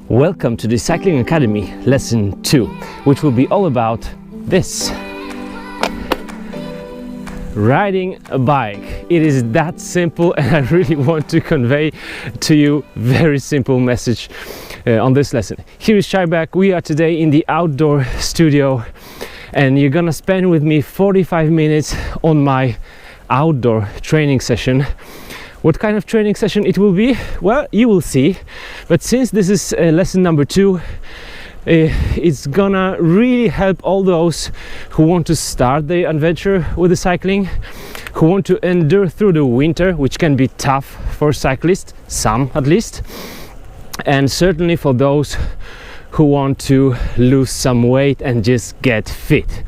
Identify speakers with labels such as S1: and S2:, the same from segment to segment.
S1: Welcome to the Cycling Academy lesson 2, which will be all about this. Riding a bike. It is that simple, and I really want to convey to you very simple message on this lesson. Here is Shybak. We are today in the outdoor studio, and you're gonna spend with me 45 minutes on my outdoor training session. What kind of training session it will be? Well, you will see. But since this is lesson number 2, it's gonna really help all those who want to start their adventure with the cycling, who want to endure through the winter, which can be tough for cyclists, some at least, and certainly for those who want to lose some weight and just get fit.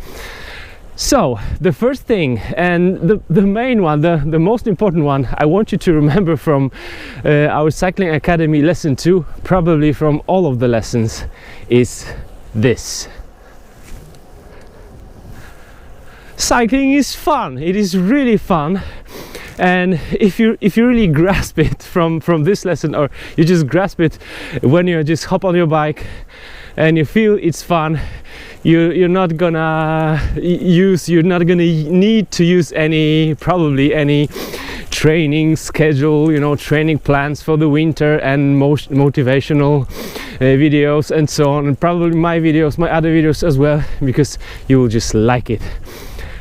S1: So the first thing, and the main one, the most important one I want you to remember from our Cycling Academy lesson 2, probably from all of the lessons, is this. Cycling is fun. It is really fun. And if you really grasp it from this lesson, or you just grasp it when you just hop on your bike and you feel it's fun, you're not gonna need to use probably any training schedule, training plans for the winter and most motivational videos and so on, and probably my other videos as well, because you will just like it.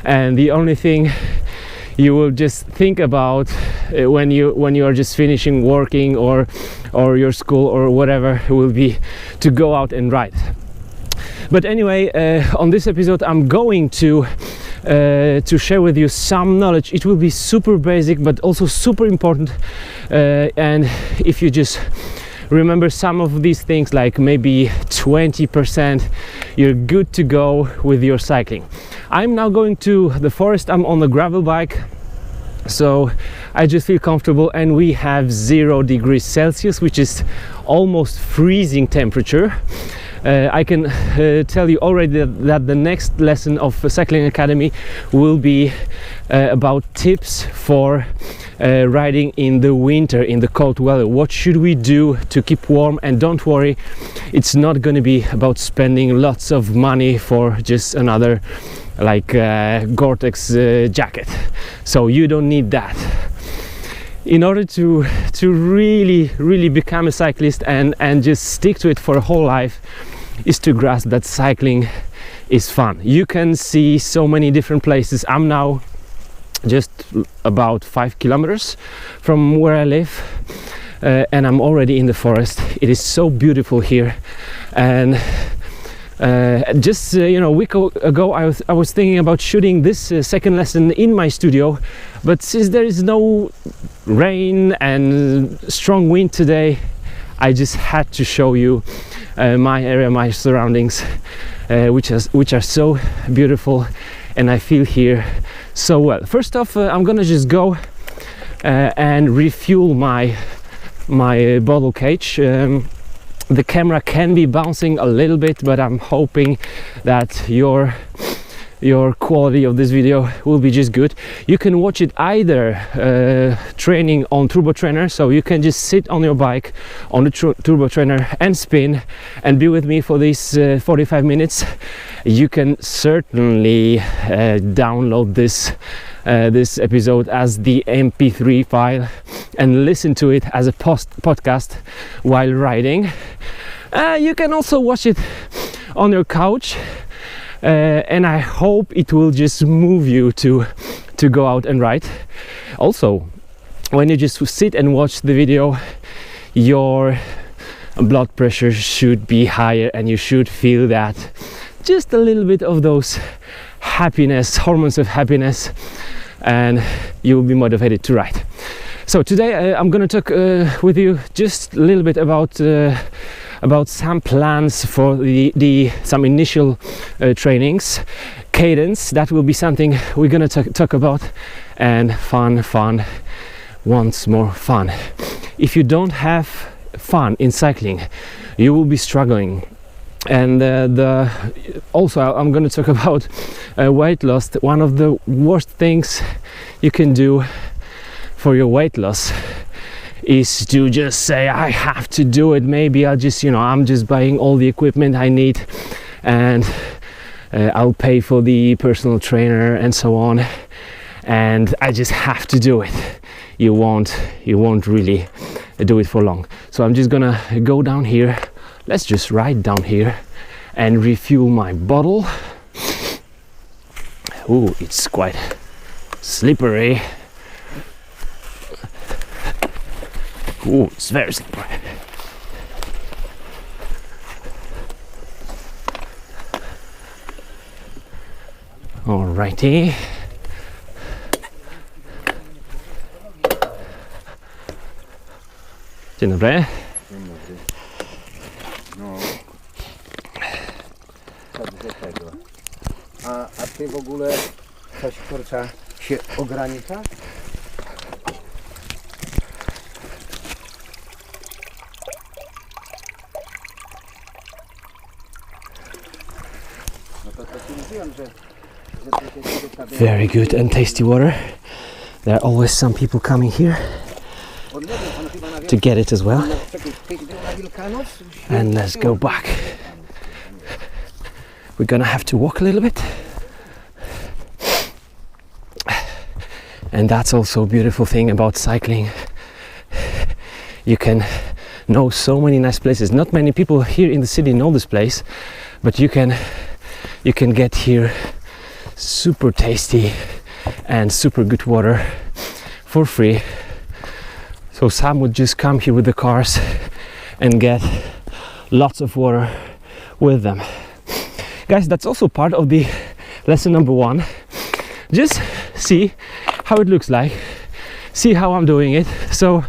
S1: And the only thing you will just think about when you are just finishing working or your school or whatever will be to go out and ride. But anyway, on this episode I'm going to share with you some knowledge. It will be super basic but also super important, and if you just remember some of these things, like maybe 20%, you're good to go with your cycling. I'm now going to the forest. I'm on the gravel bike, so I just feel comfortable, and we have 0 degrees Celsius, which is almost freezing temperature. I can tell you already that the next lesson of Cycling Academy will be about tips for riding in the winter, in the cold weather. What should we do to keep warm? And don't worry, it's not going to be about spending lots of money for just another Gore-Tex jacket. So you don't need that. In order to really become a cyclist and just stick to it for a whole life, is to grasp that cycling is fun. You can see so many different places. I'm now just about 5 kilometers from where I live, and I'm already in the forest. It is so beautiful here, and just a week ago I was thinking about shooting this second lesson in my studio, but since there is no rain and strong wind today, I just had to show you my area, my surroundings, which are so beautiful, and I feel here so well. First off, I'm gonna just go and refuel my bottle cage. The camera can be bouncing a little bit, but I'm hoping that your quality of this video will be just good. You can watch it either training on turbo trainer, so you can just sit on your bike on the turbo trainer and spin and be with me for these 45 minutes. You can certainly download this episode as the MP3 file and listen to it as a podcast while riding. You can also watch it on your couch, and I hope it will just move you to go out and ride. Also, when you just sit and watch the video, your blood pressure should be higher, and you should feel that just a little bit of those hormones of happiness, and you will be motivated to ride. So today I'm going to talk with you just a little bit about some plans for some initial trainings. Cadence, that will be something we're going to talk about, and fun, once more fun. If you don't have fun in cycling, you will be struggling. And also I'm going to talk about weight loss. One of the worst things you can do for your weight loss is to just say I have to do it. Maybe I'll just, you know, I'm just buying all the equipment I need, and I'll pay for the personal trainer and so on, and I just have to do it. You won't really do it for long. So I'm just gonna go down here. Let's just ride down here and refuel my bottle. Ooh, it's quite slippery. Ooh, it's very slippery. Alrighty. Dzień dobry.
S2: Dzień dobry. No. Tak do tego. A ty w ogóle coś, kurczę, się ogranicza? No to mówiłem, że
S1: Very good and tasty water. There are always some people coming here to get it as well. And let's go back. We're gonna have to walk a little bit. And that's also a beautiful thing about cycling. You can know so many nice places. Not many people here in the city know this place, but you can get here super tasty and super good water for free. So some would just come here with the cars and get lots of water with them. Guys, that's also part of the lesson number 1. Just see how it looks like, see how I'm doing it. So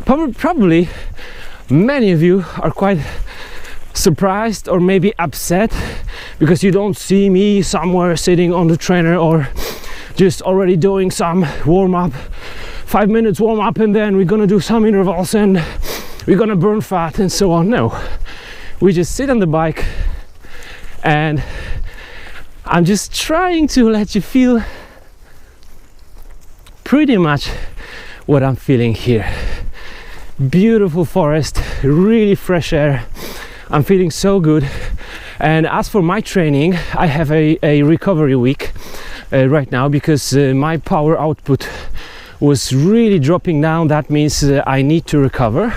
S1: probably many of you are quite surprised or maybe upset because you don't see me somewhere sitting on the trainer or just already doing some warm-up, 5 minutes warm-up, and then we're gonna do some intervals and we're gonna burn fat and so on. No, we just sit on the bike and I'm just trying to let you feel pretty much what I'm feeling here. Beautiful forest, really fresh air. I'm feeling so good. And as for my training, I have a recovery week right now because my power output was really dropping down. That means I need to recover,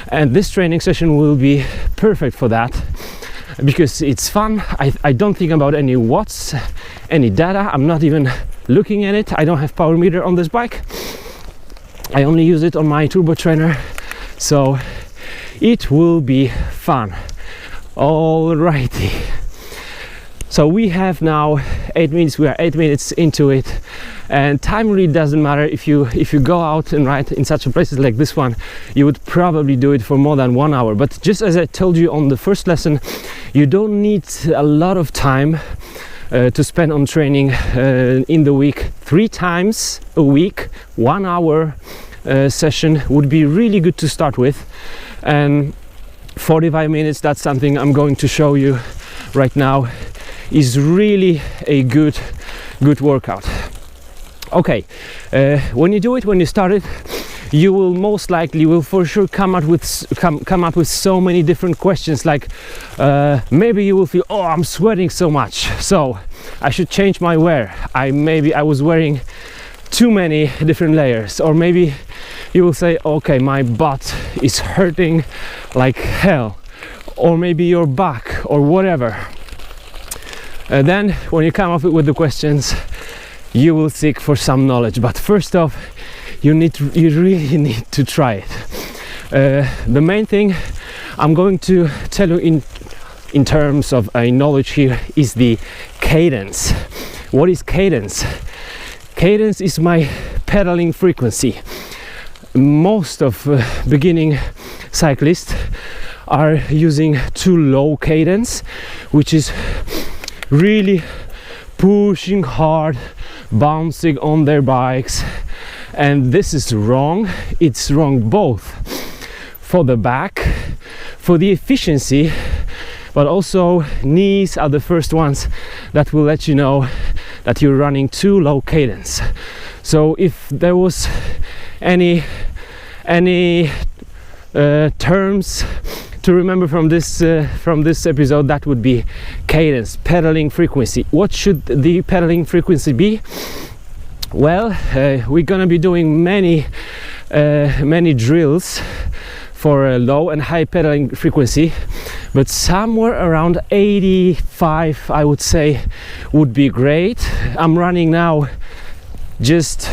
S1: and this training session will be perfect for that because it's fun. I don't think about any watts, any data. I'm not even looking at it. I don't have power meter on this bike. I only use it on my turbo trainer, so it will be fun. Alrighty, so we have now 8 minutes. We are 8 minutes into it, and time really doesn't matter. If you go out and ride in such a places like this one, you would probably do it for more than 1 hour. But just as I told you on the first lesson, you don't need a lot of time to spend on training in the week. 3 times a week, 1 hour session would be really good to start with. And 45 minutes, that's something I'm going to show you right now, is really a good workout. Okay, when you do it, when you start it, you will most likely for sure come up with so many different questions, like maybe you will feel, oh, I'm sweating so much, so I should change my wear. Maybe I was wearing too many different layers. Or maybe you will say, okay, my butt is hurting like hell, or maybe your back or whatever. Then when you come up with the questions, you will seek for some knowledge. But first off, you really need to try it. The main thing I'm going to tell you in terms of knowledge here is the cadence. What is cadence? Cadence is my pedaling frequency. Most of beginning cyclists are using too low cadence, which is really pushing hard, bouncing on their bikes, and this is wrong. It's wrong both for the back, for the efficiency, but also knees are the first ones that will let you know that you're running too low cadence. So if there was any any terms to remember from this episode, that would be cadence, pedaling frequency. What should the pedaling frequency be? Well, we're gonna be doing many drills for a low and high pedaling frequency, but somewhere around 85, I would say, would be great. I'm running now just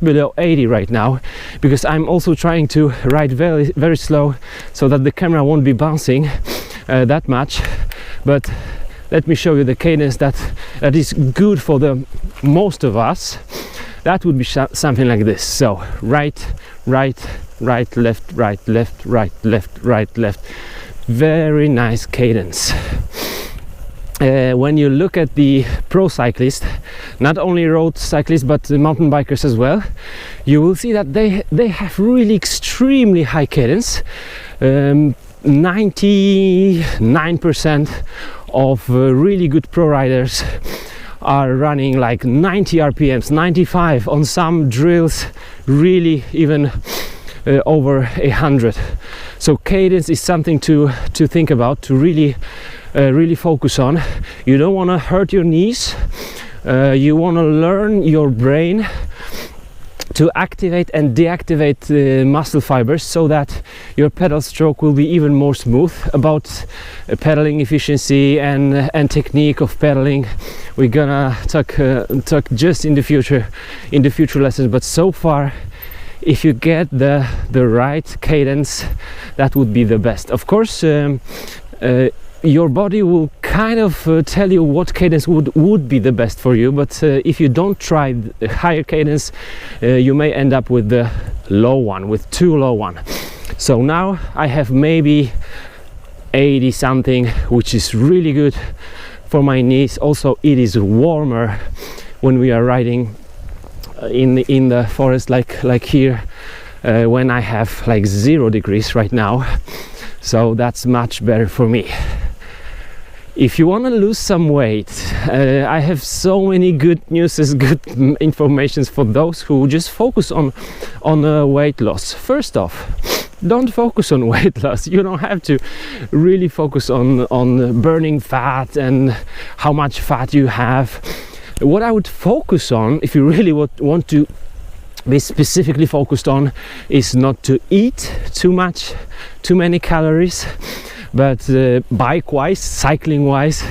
S1: below 80 right now, because I'm also trying to ride very slow so that the camera won't be bouncing that much. But let me show you the cadence that is good for the most of us. That would be something like this. So right, left, right, left, right, left, right, left. Very nice cadence. When you look at the pro cyclists, not only road cyclists but mountain bikers as well, you will see that they have really extremely high cadence. 99% of really good pro riders are running like 90 RPMs, 95 on some drills, really even over 100. So cadence is something to think about, to really focus on. You don't want to hurt your knees. You want to learn your brain to activate and deactivate muscle fibers so that your pedal stroke will be even more smooth. About pedaling efficiency and technique of pedaling, we're gonna talk just in the future lessons. But so far, if you get the right cadence, that would be the best. Of course, your body will kind of tell you what cadence would be the best for you, but if you don't try the higher cadence, you may end up with the low one, with too low one. So now I have maybe 80 something, which is really good for my knees. Also, it is warmer when we are riding in the forest like here, when I have like 0 degrees right now. So that's much better for me. If you want to lose some weight, I have so many good news, good information for those who just focus on weight loss. First off, don't focus on weight loss. You don't have to really focus on burning fat and how much fat you have. What I would focus on, if you really want to be specifically focused on, is not to eat too many calories, but bike-wise, cycling-wise,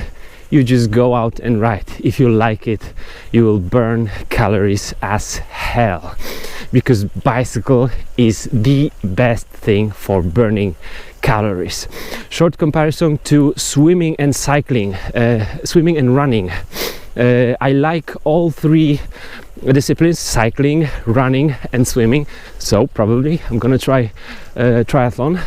S1: you just go out and ride. If you like it, you will burn calories as hell, because bicycle is the best thing for burning calories. Short comparison to swimming and cycling, swimming and running. I like all three disciplines: cycling, running and swimming. So probably I'm gonna try triathlon.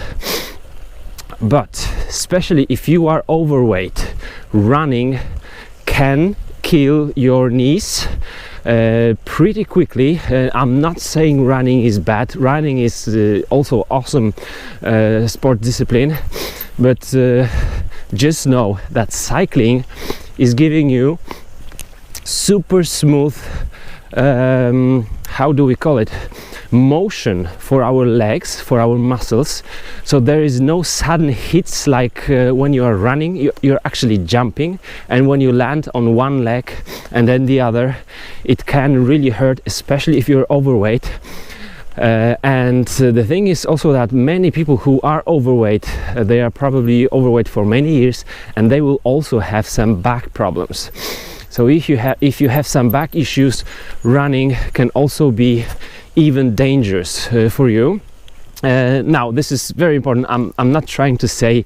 S1: But especially if you are overweight, running can kill your knees pretty quickly. I'm not saying running is bad. Running is also awesome sport discipline, but just know that cycling is giving you super smooth, how do we call it, motion for our legs, for our muscles. So there is no sudden hits like when you are running. You're actually jumping, and when you land on one leg and then the other, it can really hurt, especially if you're overweight. And the thing is also that many people who are overweight, they are probably overweight for many years, and they will also have some back problems. So if you have some back issues, running can also be even dangerous for you. Now, this is very important. I'm not trying to say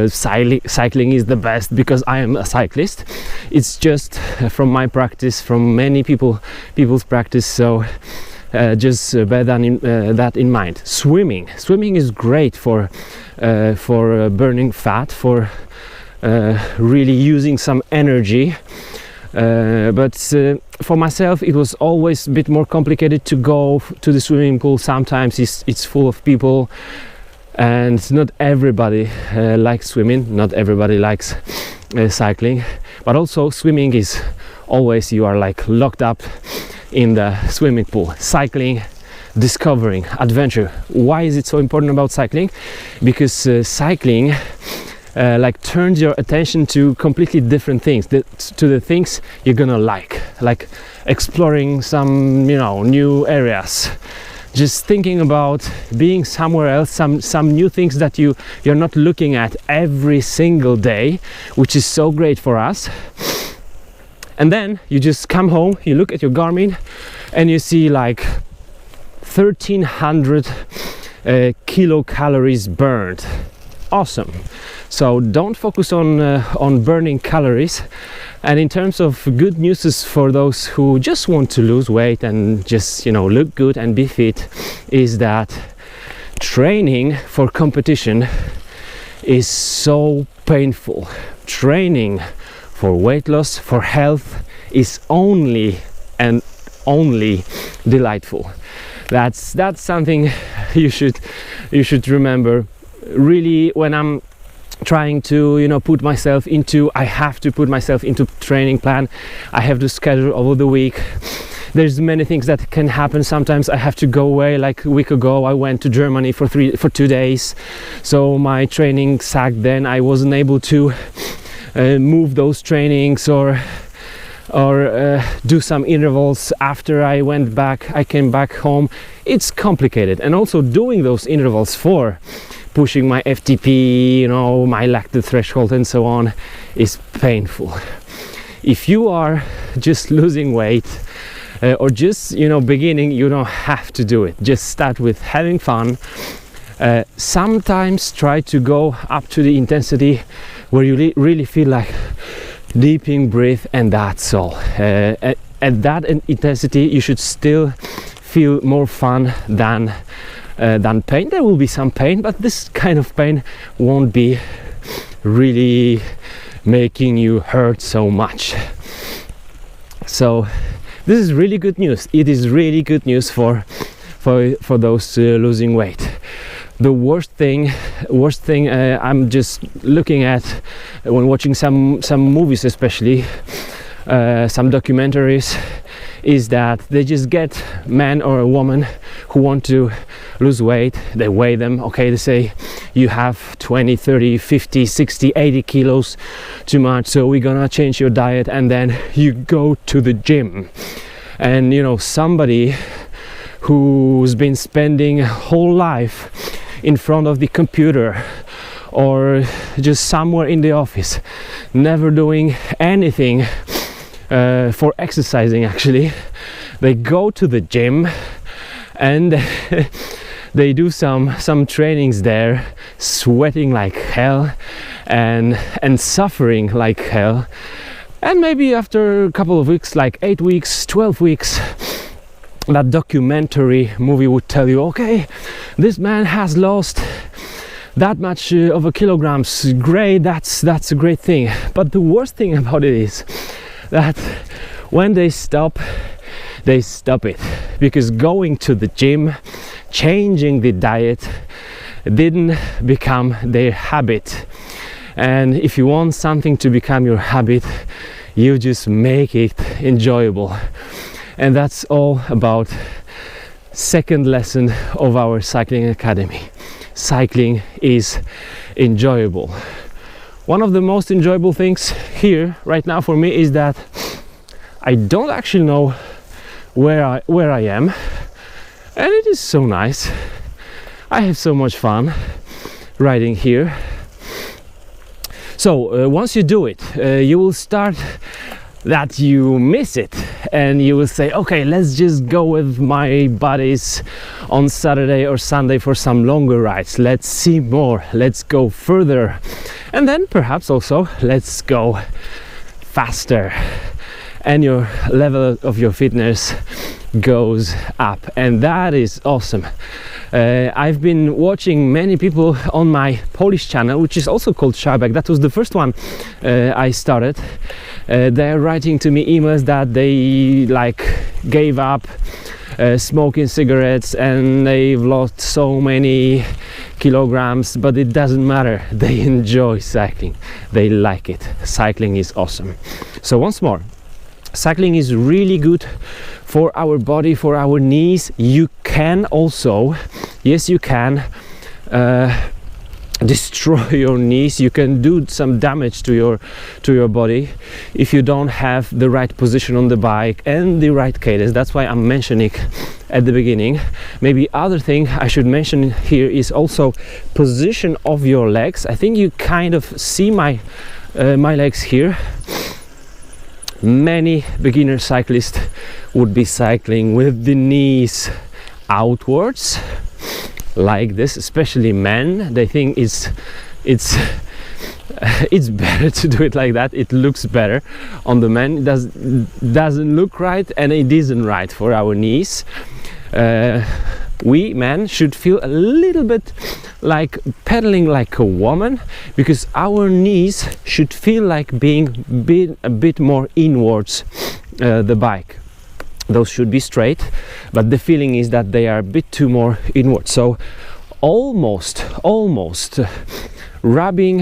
S1: cycling is the best because I am a cyclist. It's just from my practice, from many people's practice. So just bear that in mind. Swimming is great for burning fat, for really using some energy. But for myself, it was always a bit more complicated to go to the swimming pool. Sometimes it's full of people, and not everybody likes swimming. Not everybody likes cycling. But also swimming is always, you are like locked up in the swimming pool. Cycling, discovering, adventure. Why is it so important about cycling? Because cycling like turns your attention to completely different things, to the things you're gonna like exploring some, you know, new areas, just thinking about being somewhere else, some new things that you're not looking at every single day, which is so great for us. And then you just come home, you look at your Garmin and you see like 1300 kilocalories burned. Awesome. So don't focus on burning calories. And in terms of good news for those who just want to lose weight and just, you know, look good and be fit, is that training for competition is so painful. Training for weight loss, for health, is only and only delightful. That's something you should remember. Really, when I'm trying to, you know, I have to put myself into training plan. I have to schedule over the week. There's many things that can happen. Sometimes I have to go away. Like a week ago, I went to Germany for 2 days, so my training sagged. Then I wasn't able to move those trainings or do some intervals after I went back. I came back home. It's complicated, and also doing those intervals for pushing my FTP, you know, my lactate threshold and so on, is painful. If you are just losing weight or just, you know, beginning, you don't have to do it. Just start with having fun. Sometimes try to go up to the intensity where you really feel like deeping breath, and that's all. At that intensity, you should still feel more fun than pain. There will be some pain, but this kind of pain won't be really making you hurt so much. So this is really good news. It is really good news for those losing weight. The worst thing I'm just looking at when watching some movies, especially some documentaries, is that they just get man or a woman who want to lose weight. They weigh them. Okay, they say you have 20, 30, 50, 60, 80 kilos too much, so we're gonna change your diet, and then you go to the gym. And you know, somebody who's been spending a whole life in front of the computer or just somewhere in the office, never doing anything for exercising, actually, they go to the gym and they do some trainings there, sweating like hell and suffering like hell. And maybe after a couple of weeks, like 8 weeks, 12 weeks, that documentary movie would tell you, okay, this man has lost that much of a kilograms. Great, that's a great thing. But the worst thing about it is that when they stop it, because going to the gym, changing the diet, didn't become their habit. And if you want something to become your habit, you just make it enjoyable. And that's all about second lesson of our cycling academy. Cycling is enjoyable. One of the most enjoyable things here right now for me is that I don't actually know where I am, and it is so nice. I have so much fun riding here. So once you do it, you will start that you miss it, and you will say, okay, let's just go with my buddies on Saturday or Sunday for some longer rides. Let's see more, let's go further, and then perhaps also let's go faster, and your level of your fitness goes up, and that is awesome. I've been watching many people on my Polish channel, which is also called Szarbek. That was the first one I started. They're writing to me emails that they like gave up smoking cigarettes and they've lost so many kilograms, but it doesn't matter. They enjoy cycling. They like it. Cycling is awesome. So once more, Cycling is really good for our body, for our knees. You can also, yes, you can destroy your knees. You can do some damage to your body if you don't have the right position on the bike and the right cadence. That's why I'm mentioning at the beginning. Maybe other thing I should mention here is also position of your legs. I think you kind of see my legs here. Many beginner cyclists would be cycling with the knees outwards like this, especially men. They think it's better to do it like that. It looks better on the men. It doesn't look right, and it isn't right for our knees. We men should feel a little bit like pedaling like a woman, because our knees should feel like being a bit more inwards the bike. Those should be straight, but the feeling is that they are a bit too more inward. So almost rubbing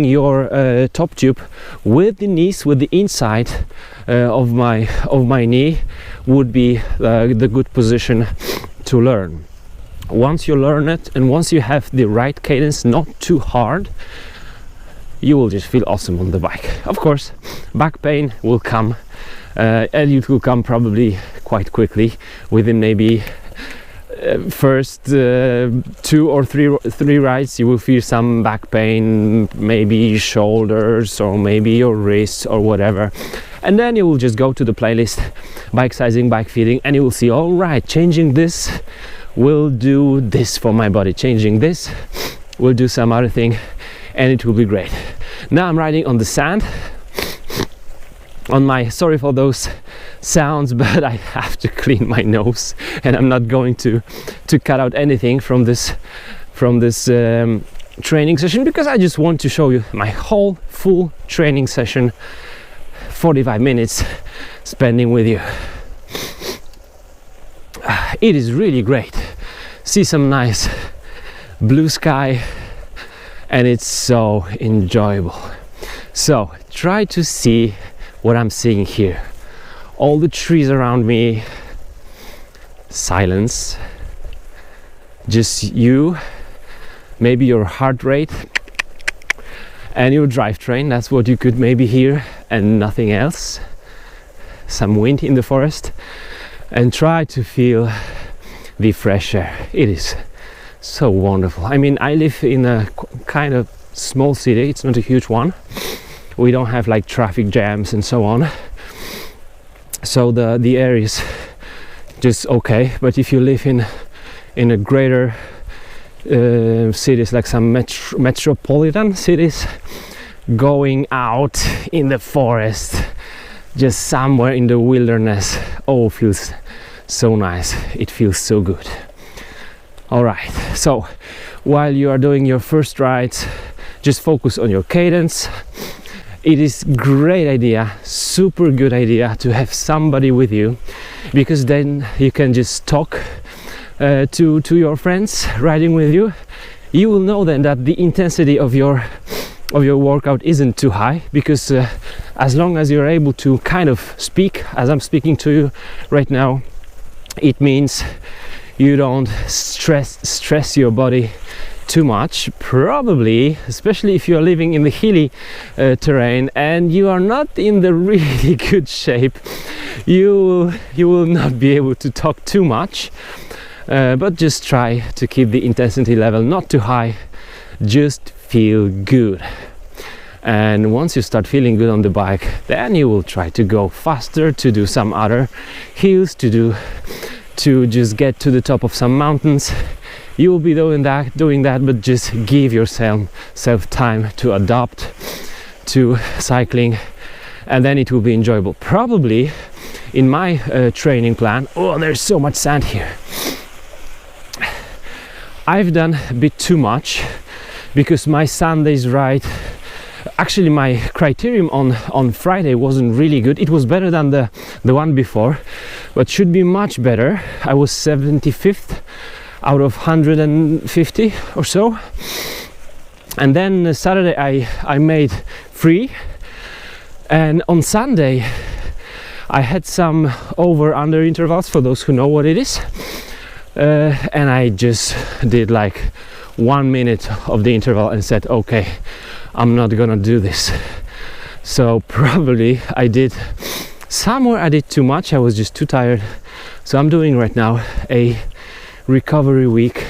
S1: your top tube with the knees, with the inside of my knee, would be the good position to learn. Once you learn it, and once you have the right cadence, not too hard, you will just feel awesome on the bike. Of course, back pain will come, and it will come probably quite quickly. Within maybe first 2 or 3 rides, you will feel some back pain, maybe shoulders or maybe your wrists or whatever, and then you will just go to the playlist bike sizing, bike feeding, and you will see, all right, changing this will do this for my body, changing this will do some other thing, and it will be great. Now I'm riding on the sand on my, sorry for those sounds, but I have to clean my nose, and I'm not going to cut out anything from this training session, because I just want to show you my whole full training session, 45 minutes spending with you. It is really great. See some nice blue sky, and it's so enjoyable. So try to see what I'm seeing here. All the trees around me, silence, just you, maybe your heart rate and your drivetrain. That's what you could maybe hear, and nothing else. Some wind in the forest, and try to feel the fresh air. It is so wonderful. I mean, I live in a kind of small city. It's not a huge one. We don't have like traffic jams and so on, so the air is just okay. But if you live in a greater cities, like some metropolitan cities, going out in the forest, just somewhere in the wilderness, oh, feels so nice. It feels so good. All right, so while you are doing your first rides, just focus on your cadence. It is great idea, super good idea to have somebody with you, because then you can just talk to your friends riding with you. You will know then that the intensity of your workout isn't too high, because as long as you're able to kind of speak as I'm speaking to you right now, it means you don't stress your body too much. Probably, especially if you're living in the hilly terrain and you are not in the really good shape, you will not be able to talk too much, but just try to keep the intensity level not too high. Just feel good, and once you start feeling good on the bike, then you will try to go faster, to do some other hills, to just get to the top of some mountains. You will be doing that, but just give yourself time to adapt to cycling, and then it will be enjoyable. Probably in my training plan, oh, there's so much sand here. I've done a bit too much, because my Sunday's ride, actually my criterium on Friday wasn't really good. It was better than the one before, but should be much better. I was 75th out of 150 or so. And then Saturday I made 3 And on Sunday I had some over-under intervals, for those who know what it is, and I just did like 1 minute of the interval and said, okay, I'm not gonna do this. So probably I did too much. I was just too tired. So I'm doing right now a recovery week,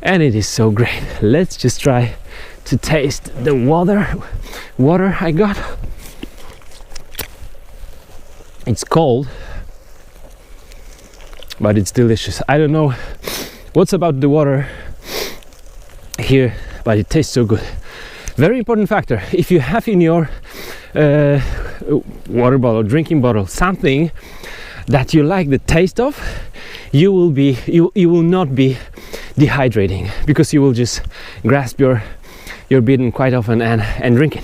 S1: and it is so great. Let's just try to taste the water I got. It's cold, but it's delicious. I don't know what's about the water here, but it tastes so good. Very important factor: if you have in your water bottle, drinking bottle, something that you like the taste of, you will not be dehydrating, because you will just grasp your bidon quite often and drink it.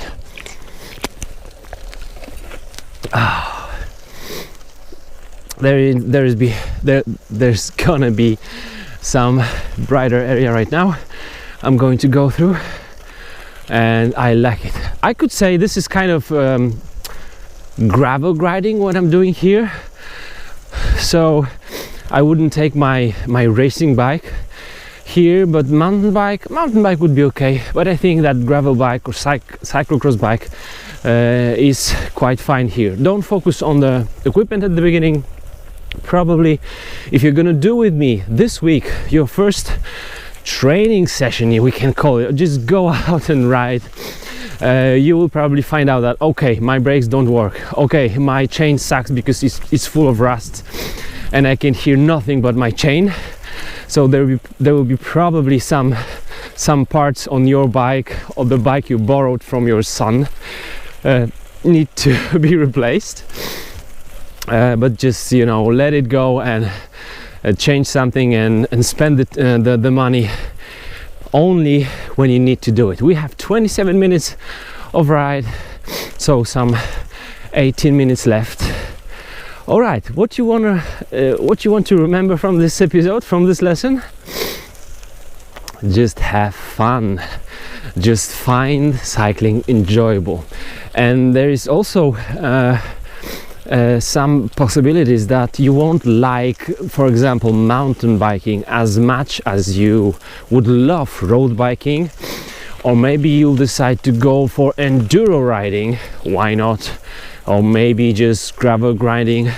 S1: There's gonna be some brighter area right now I'm going to go through, and I like it. I could say this is kind of gravel grinding what I'm doing here. So I wouldn't take my racing bike here, but mountain bike would be okay. But I think that gravel bike or cyclocross bike is quite fine here. Don't focus on the equipment at the beginning. Probably if you're gonna do with me this week your first training session, we can call it, just go out and ride, you will probably find out that, okay, my brakes don't work, okay, my chain sucks because it's full of rust and I can hear nothing but my chain. So there will be probably some parts on your bike, or the bike you borrowed from your son, need to be replaced. But just, you know, let it go and change something and spend the money only when you need to do it. We have 27 minutes of ride, so some 18 minutes left. All right, what you want to remember from this episode, from this lesson? Just have fun. Just find cycling enjoyable. And there is also some possibilities that you won't like, for example, mountain biking as much as you would love road biking, or maybe you'll decide to go for enduro riding. Why not? Or maybe just gravel grinding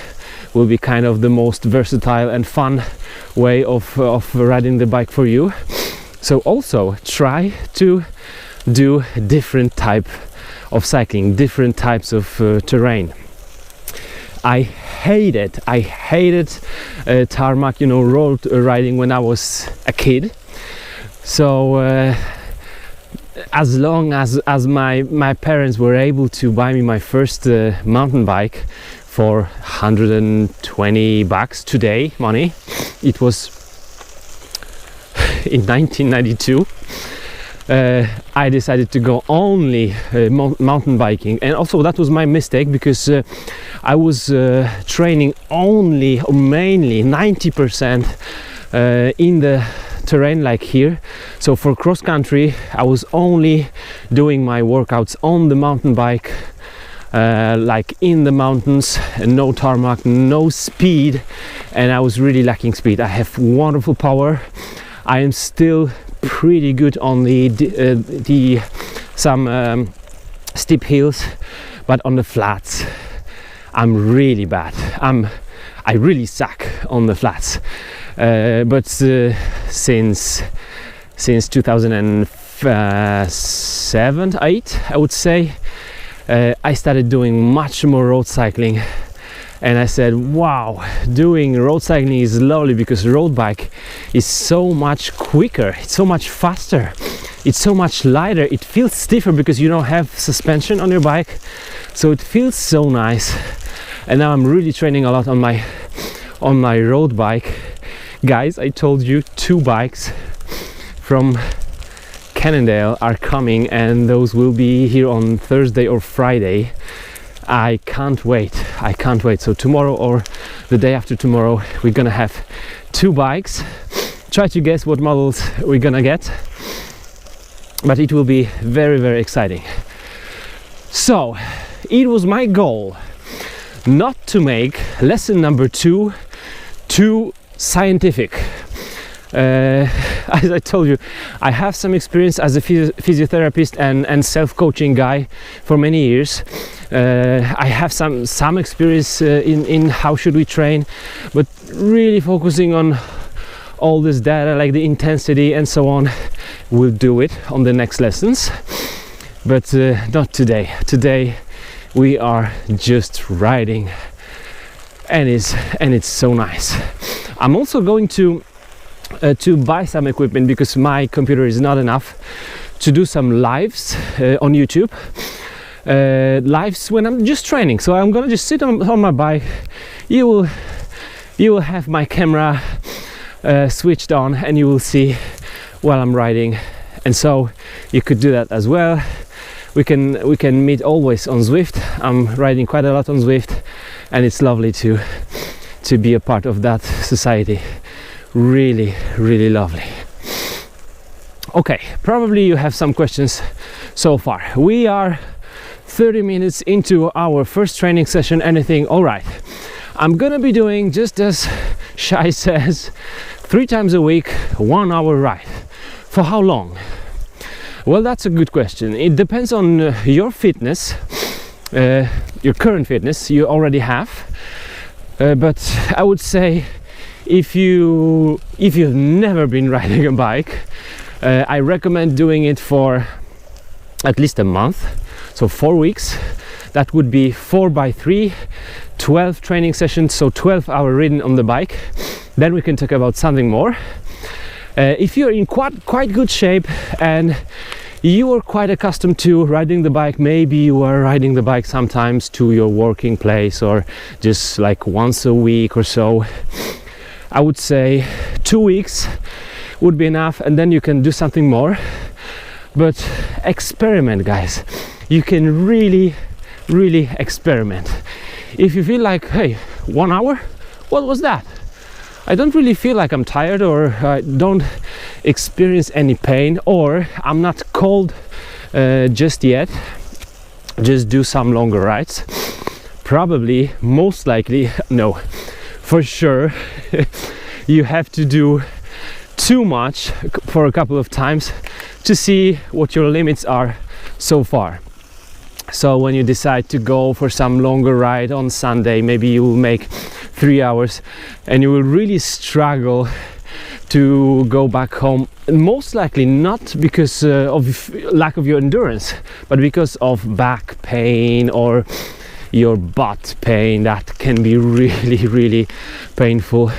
S1: will be kind of the most versatile and fun way of riding the bike for you. So also try to do different type of cycling, different types of terrain. I hated tarmac, you know, road riding when I was a kid. So as long as my parents were able to buy me my first mountain bike for 120 bucks today money, it was in 1992, I decided to go only mountain biking. And also that was my mistake, because I was training only or mainly 90% in the terrain like here. So for cross country I was only doing my workouts on the mountain bike, like in the mountains, and no tarmac, no speed, and I was really lacking speed. I have wonderful power. I am still pretty good on some steep hills, but on the flats I'm really bad. I really suck on the flats. But since 2007-8, I would say, I started doing much more road cycling, and I said, wow, doing road cycling is lovely, because road bike is so much quicker, it's so much faster, it's so much lighter, it feels stiffer because you don't have suspension on your bike, so it feels so nice. And now I'm really training a lot on my road bike. Guys, I told you 2 bikes from Cannondale are coming, and those will be here on Thursday or Friday. I can't wait. So tomorrow or the day after tomorrow we're gonna have 2 bikes. Try to guess what models we're gonna get, but it will be very, very exciting. So it was my goal not to make lesson number 2 too scientific. As I told you, I have some experience as a physiotherapist and self-coaching guy for many years. I have some experience in how should we train, but really focusing on all this data like the intensity and so on, we'll do it on the next lessons, but not today. Today we are just riding, and it's so nice. I'm also going to buy some equipment because my computer is not enough to do some lives on YouTube, lives when I'm just training. So I'm gonna just sit on my bike. You will have my camera switched on, and you will see while I'm riding, and so you could do that as well. We can meet always on Zwift. I'm riding quite a lot on Zwift, and it's lovely to be a part of that society. Really lovely. Okay, probably you have some questions so far. We are 30 minutes into our first training session. Anything all right? I'm gonna be doing, just as Shai says, 3 times a week, 1 hour ride. For how long? Well, that's a good question. It depends on your fitness, your current fitness you already have, but I would say if you've never been riding a bike, I recommend doing it for at least a month, so 4 weeks. That would be 4 by 3, 12 training sessions, so 12-hour ridden on the bike. Then we can talk about something more. If you're in quite good shape and you are quite accustomed to riding the bike, maybe you are riding the bike sometimes to your working place or just like once a week or so, I would say 2 weeks would be enough, and then you can do something more. But experiment, guys. You can really experiment. If you feel like, hey, 1 hour, what was that? I don't really feel like I'm tired, or I don't experience any pain, or I'm not cold just yet, just do some longer rides. Probably, most likely, no, for sure, you have to do too much for a couple of times to see what your limits are so far. So when you decide to go for some longer ride on Sunday, maybe you will make 3 hours and you will really struggle to go back home, most likely not because of lack of your endurance, but because of back pain or your butt pain. That can be really painful.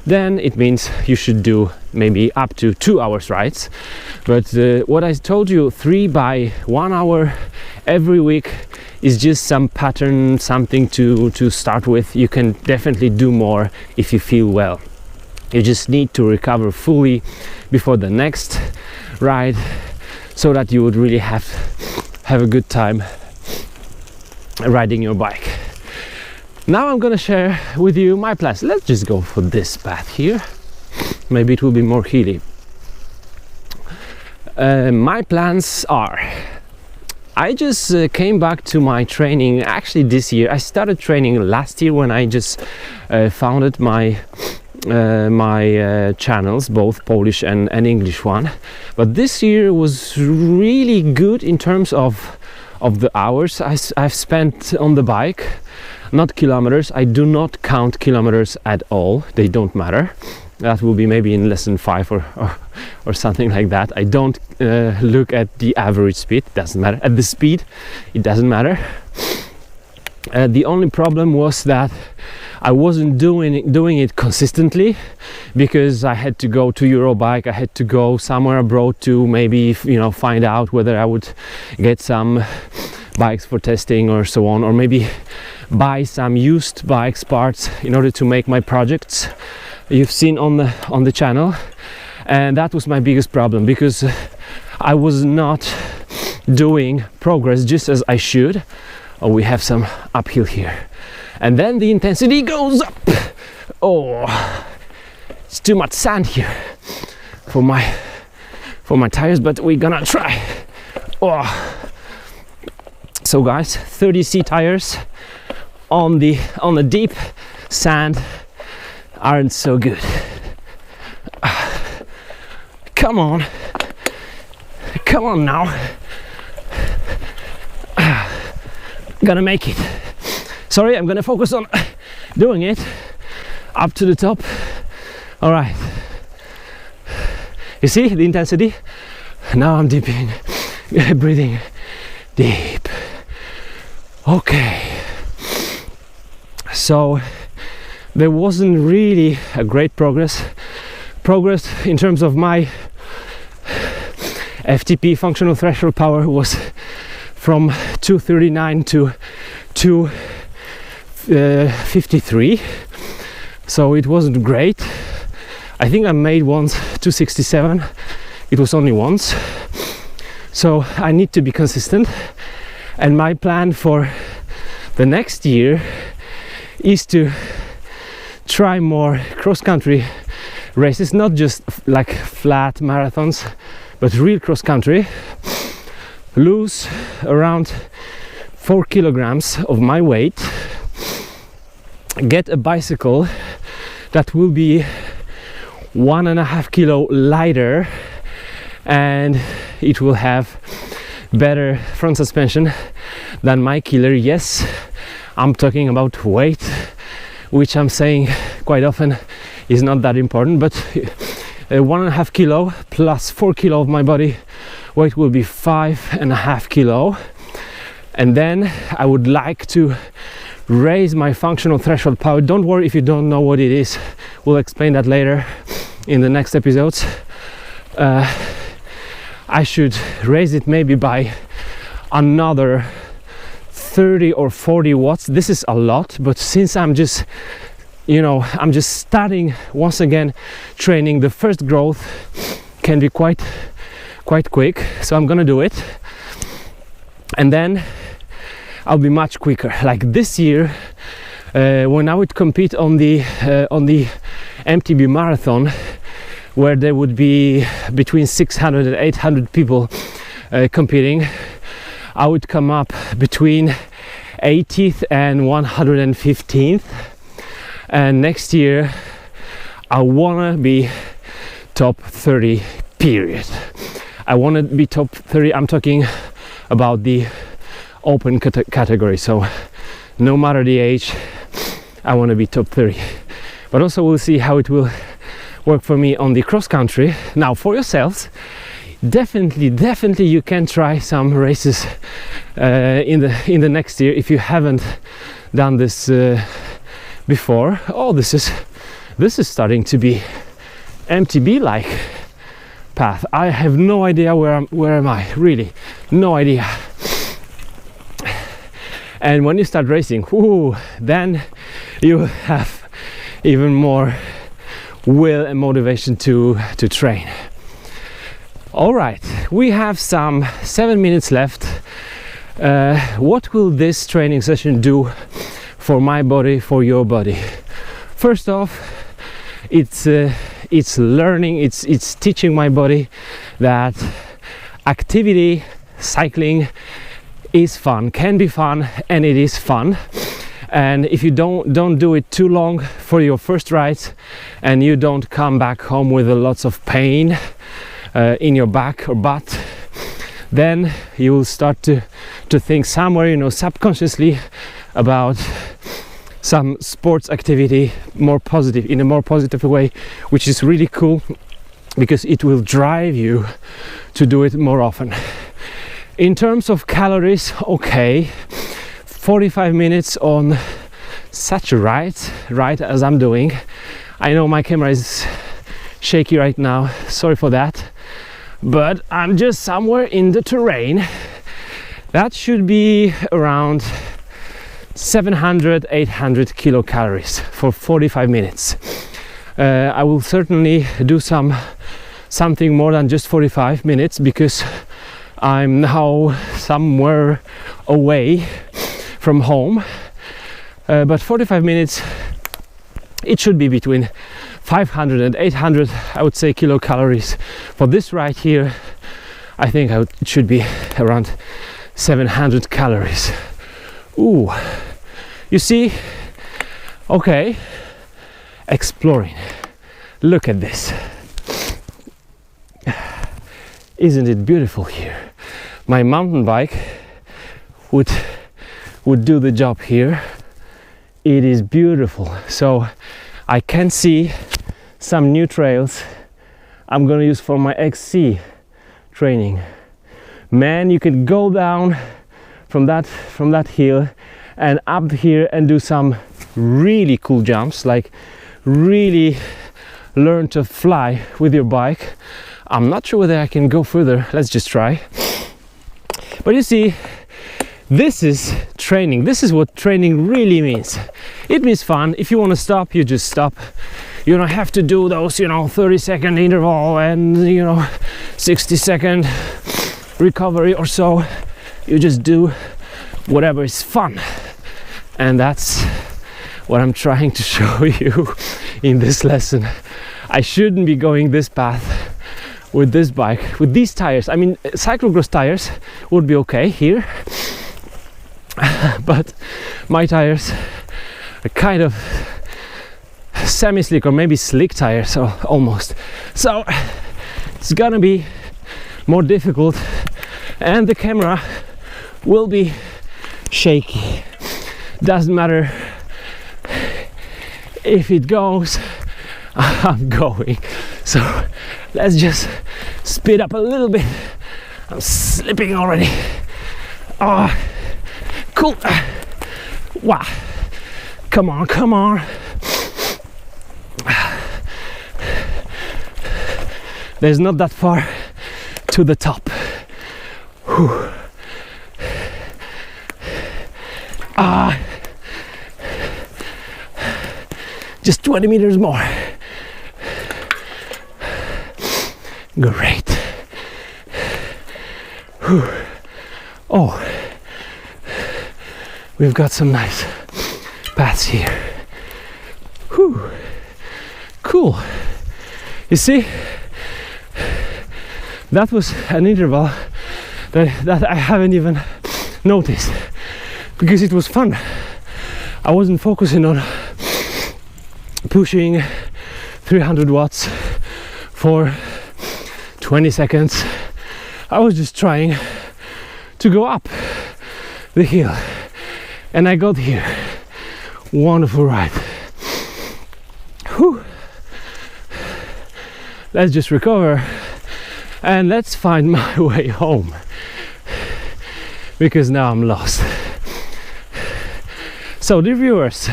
S1: Then it means you should do maybe up to 2 hours rides. But what I told you, 3 by 1 hour every week, is just some pattern, something to start with. You can definitely do more if you feel well. You just need to recover fully before the next ride, so that you would really have a good time riding your bike. Now I'm gonna share with you my plans. Let's just go for this path here. Maybe it will be more hilly. My plans are, I just came back to my training actually this year. I started training last year when I just founded my channels, both Polish and English one. But this year was really good in terms of the hours I've spent on the bike. Not kilometers. I do not count kilometers at all. They don't matter. That will be maybe in lesson 5 or something like that. I don't look at the average speed. It doesn't matter. At the speed, it doesn't matter. The only problem was that I wasn't doing it consistently, because I had to go to Eurobike. I had to go somewhere abroad to maybe find out whether I would get some bikes for testing or so on, or maybe buy some used bikes parts in order to make my projects you've seen on the channel. And that was my biggest problem, because I was not doing progress just as I should. Oh, we have some uphill here, and then the intensity goes up. Oh, it's too much sand here for my tires, but we're gonna try. Oh, So guys, 30C tires on the deep sand aren't so good. Come on now. Gonna make it. Sorry, I'm gonna focus on doing it up to the top. All right, you see the intensity? Now I'm breathing deep. Okay, so there wasn't really a great progress in terms of my FTP, functional threshold power, was from 239 to 253, so it wasn't great. I think I made once 267. It was only once, so I need to be consistent, and my plan for the next year is to try more cross-country races, not just like flat marathons, but real cross-country. Lose around 4 kilograms of my weight, get a bicycle that will be 1.5 kilo lighter, and it will have better front suspension than my killer. Yes, I'm talking about weight, which I'm saying quite often is not that important, but 1.5 kilo plus 4 kilo of my body weight will be 5.5 kilo. And then I would like to raise my functional threshold power. Don't worry if you don't know what it is, we'll explain that later in the next episodes. I should raise it maybe by another 30 or 40 watts. This is a lot, but since I'm just starting once again training, the first growth can be quite quick, so I'm gonna do it, and then I'll be much quicker. Like this year, when I would compete on the MTB marathon, where there would be between 600 and 800 people competing, I would come up between 80th and 115th. And next year I wanna be top 30, period. I wanna be top 30. I'm talking about the open category, so no matter the age, I wanna be top 30. But also we'll see how it will work for me on the cross country. Now for yourselves, definitely you can try some races in the next year if you haven't done this before. Oh, this is starting to be MTB like path. I have no idea where am I, really no idea. And when you start racing, then you have even more will and motivation to train. All right, we have some 7 minutes left. What will this training session do for my body, for your body? First off, it's learning, it's teaching my body that activity, cycling, is fun, can be fun, and it is fun. And if you don't do it too long for your first rides, and you don't come back home with lots of pain in your back or butt, then you will start to think somewhere, subconsciously, about some sports activity in a more positive way, which is really cool because it will drive you to do it more often. In terms of calories, okay, 45 minutes on such a ride as I'm doing. I know my camera is shaky right now, sorry for that, but I'm just somewhere in the terrain. That should be around 700-800 kilocalories for 45 minutes. I will certainly do something more than just 45 minutes because I'm now somewhere away from home, but 45 minutes, it should be between 500 and 800, I would say, kilocalories. For this right here, I think it should be around 700 calories. Ooh, you see, okay, exploring. Look at this. Isn't it beautiful here? My mountain bike would do the job here. It is beautiful. So I can see some new trails I'm gonna use for my XC training. Man, you can go down from that hill and up here and do some really cool jumps, like really learn to fly with your bike. I'm not sure whether I can go further. Let's just try. But you see, this is training. This is what training really means. It means fun. If you want to stop, you just stop. You don't have to do those, 30-second interval and 60-second recovery or so. You just do whatever is fun, and that's what I'm trying to show you in this lesson. I shouldn't be going this path with this bike, with these tires. I mean, cyclocross tires would be okay here, but my tires are kind of semi-slick or maybe slick tires, so almost. So it's gonna be more difficult, and the camera will be shaky. Doesn't matter if it goes, I'm going. So let's just speed up a little bit. I'm slipping already. Oh, cool. Wow. Come on, come on. There's not that far to the top. Whew. Just 20 meters more. Great. Whew. Oh, we've got some nice paths here. Whew. Cool. You see, that was an interval that I haven't even noticed because it was fun. I wasn't focusing on pushing 300 watts for 20 seconds. I was just trying to go up the hill, and I got here. Wonderful ride. Whew. Let's just recover and let's find my way home, because now I'm lost. So dear viewers,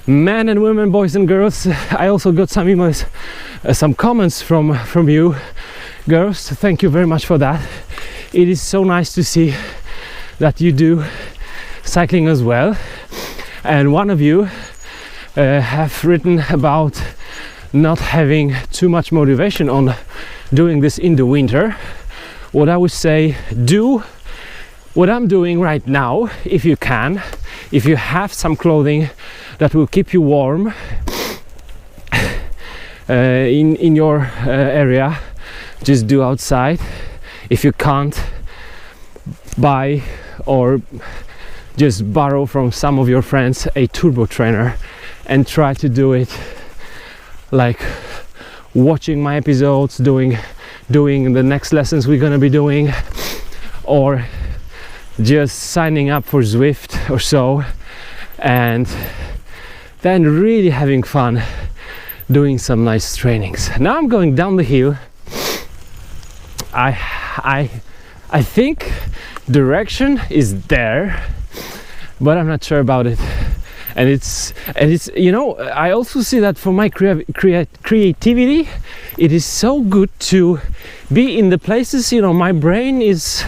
S1: men and women, boys and girls, I also got some emails, some comments from you girls. Thank you very much for that. It is so nice to see that you do cycling as well. And one of you have written about not having too much motivation on doing this in the winter. What I would say, do what I'm doing right now if you can. If you have some clothing that will keep you warm in your area, just do outside. If you can't, buy or just borrow from some of your friends a turbo trainer and try to do it, like watching my episodes, doing the next lessons we're gonna be doing, or just signing up for Zwift or so, and then really having fun doing some nice trainings. Now I'm going down the hill. I think direction is there, but I'm not sure about it. And it's I also see that for my creativity, it is so good to be in the places my brain is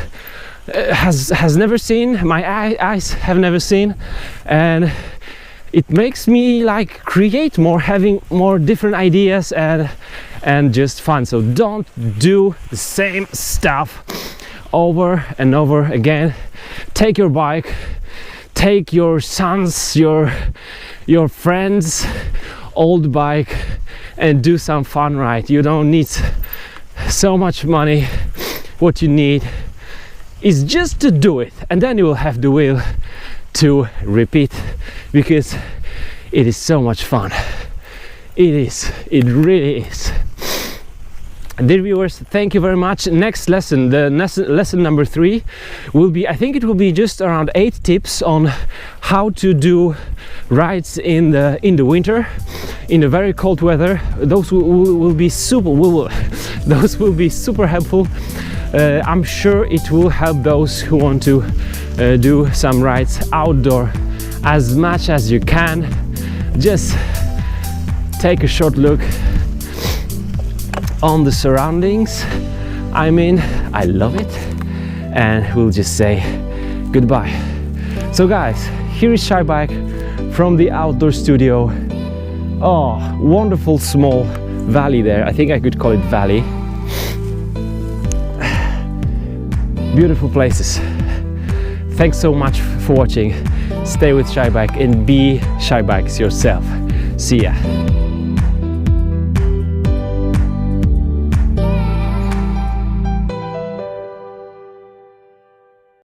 S1: has never seen, my eyes have never seen, and it makes me like create more, having more different ideas and just fun. So don't do the same stuff over and over again. Take your bike, take your son's, your friend's old bike and do some fun ride. You don't need so much money. What you need is just to do it, and then you will have the will to repeat, because it is so much fun. It really is. Dear viewers, thank you very much. Next lesson, lesson number 3 will be, I think it will be just around 8 tips on how to do rides in the winter, in the very cold weather. Those will be super helpful. I'm sure it will help those who want to do some rides outdoor as much as you can. Just take a short look on the surroundings. I mean, I love it, and we'll just say goodbye. So guys, here is Shy Bike from the outdoor studio. Oh, wonderful small valley there. I think I could call it valley. Beautiful places. Thanks so much for watching. Stay with Shy Bike and be Shy Bikes yourself. See ya.